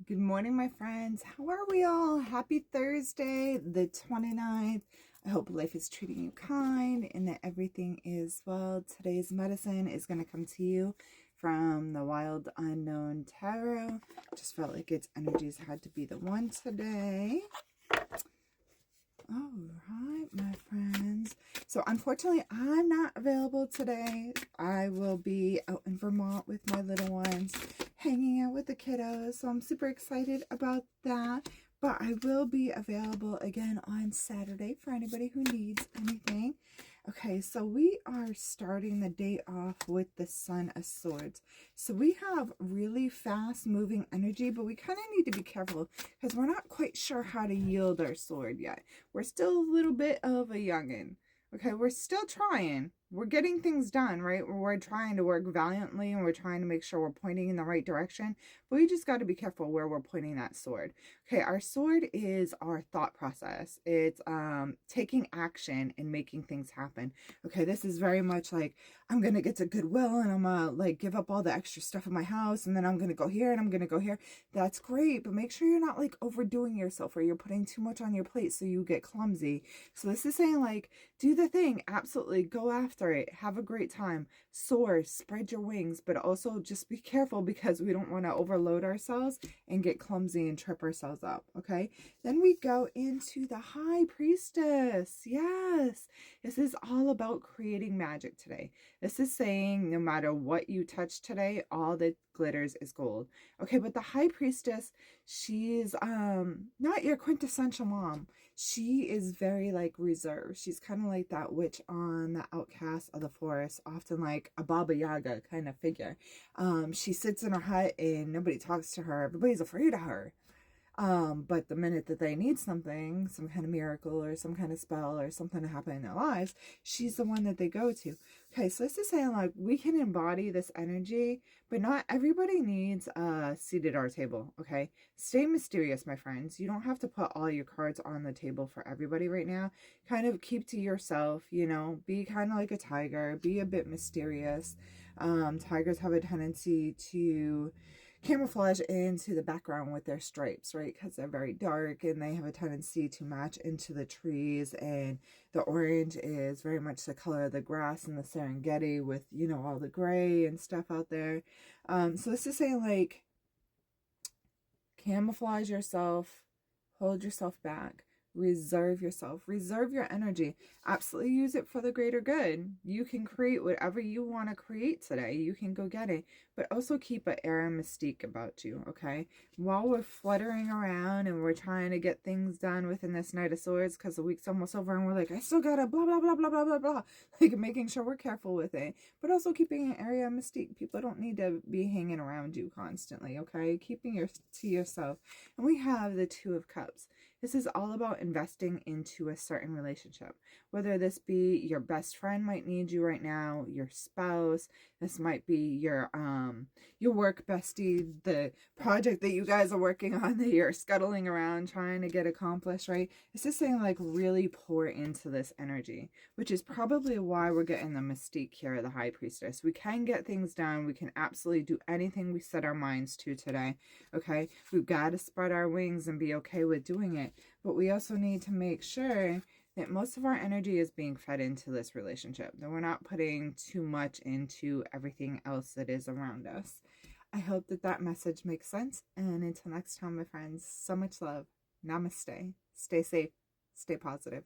Good morning, my friends. How are we all? Happy Thursday, the 29th. I hope life is treating you kind and that everything is well. Today's medicine is going to come to you from the Wild Unknown Tarot. Just felt like its energies had to be the one today. All right, my friends. So unfortunately, I'm not available today. I will be out in Vermont with my little ones, hanging out with the kiddos. So I'm super excited about that. But I will be available again on Saturday for anybody who needs anything. Okay, so we are starting the day off with the Sun of Swords. So we have really fast moving energy, but we kind of need to be careful because we're not quite sure how to yield our sword yet. We're still a little bit of a youngin'. Okay, we're still trying. We're getting things done, right? We're trying to work valiantly and we're trying to make sure we're pointing in the right direction. But we just got to be careful where we're pointing that sword. Okay, our sword is our thought process. It's taking action and making things happen. Okay, this is very much like I'm going to get to Goodwill and I'm going to like give up all the extra stuff in my house and then I'm going to go here and I'm going to go here. That's great, but make sure you're not like overdoing yourself or you're putting too much on your plate so you get clumsy. So this is saying like do the thing, absolutely go after it, have a great time, soar, spread your wings, but also just be careful because we don't want to overload ourselves and get clumsy and trip ourselves up. Okay, then we go into the High Priestess. Yes, this is all about creating magic today. This is saying no matter what you touch today, all that glitters is gold. Okay, but the High Priestess, she's not your quintessential mom. She is very like reserved. She's kind of like that witch on the outcast of the forest, often like a Baba Yaga kind of figure. She sits in her hut and nobody talks to her. Everybody's afraid of her. But the minute that they need something, some kind of miracle or some kind of spell or something to happen in their lives, she's the one that they go to. Okay, so this is saying like we can embody this energy, but not everybody needs a seat at our table. Okay, stay mysterious, my friends. You don't have to put all your cards on the table for everybody right now. Kind of keep to yourself, you know, be kind of like a tiger, be a bit mysterious. Tigers have a tendency to camouflage into the background with their stripes, right? Because they're very dark and they have a tendency to match into the trees. And the orange is very much the color of the grass in the Serengeti with, you know, all the gray and stuff out there. So this is saying like camouflage yourself, hold yourself back, reserve yourself, reserve your energy, absolutely use it for the greater good. You can create whatever you want to create today. You can go get it, but also keep an air of mystique about you. Okay, while we're fluttering around and we're trying to get things done within this Knight of Swords because the week's almost over and we're like, I still gotta blah blah blah blah blah blah blah, like making sure we're careful with it, but also keeping an area of mystique. People don't need to be hanging around you constantly. Okay, keeping your to yourself. And we have the Two of Cups. This is all about investing into a certain relationship, whether this be your best friend might need you right now, your spouse, this might be your work bestie, the project that you guys are working on that you're scuttling around trying to get accomplished, right? It's just saying like really pour into this energy, which is probably why we're getting the mystique here of the High Priestess. We can get things done. We can absolutely do anything we set our minds to today. Okay, we've got to spread our wings and be okay with doing it, but we also need to make sure that most of our energy is being fed into this relationship, that we're not putting too much into everything else that is around us. I hope that that message makes sense, and until next time, my friends, so much love. Namaste. Stay safe. Stay positive.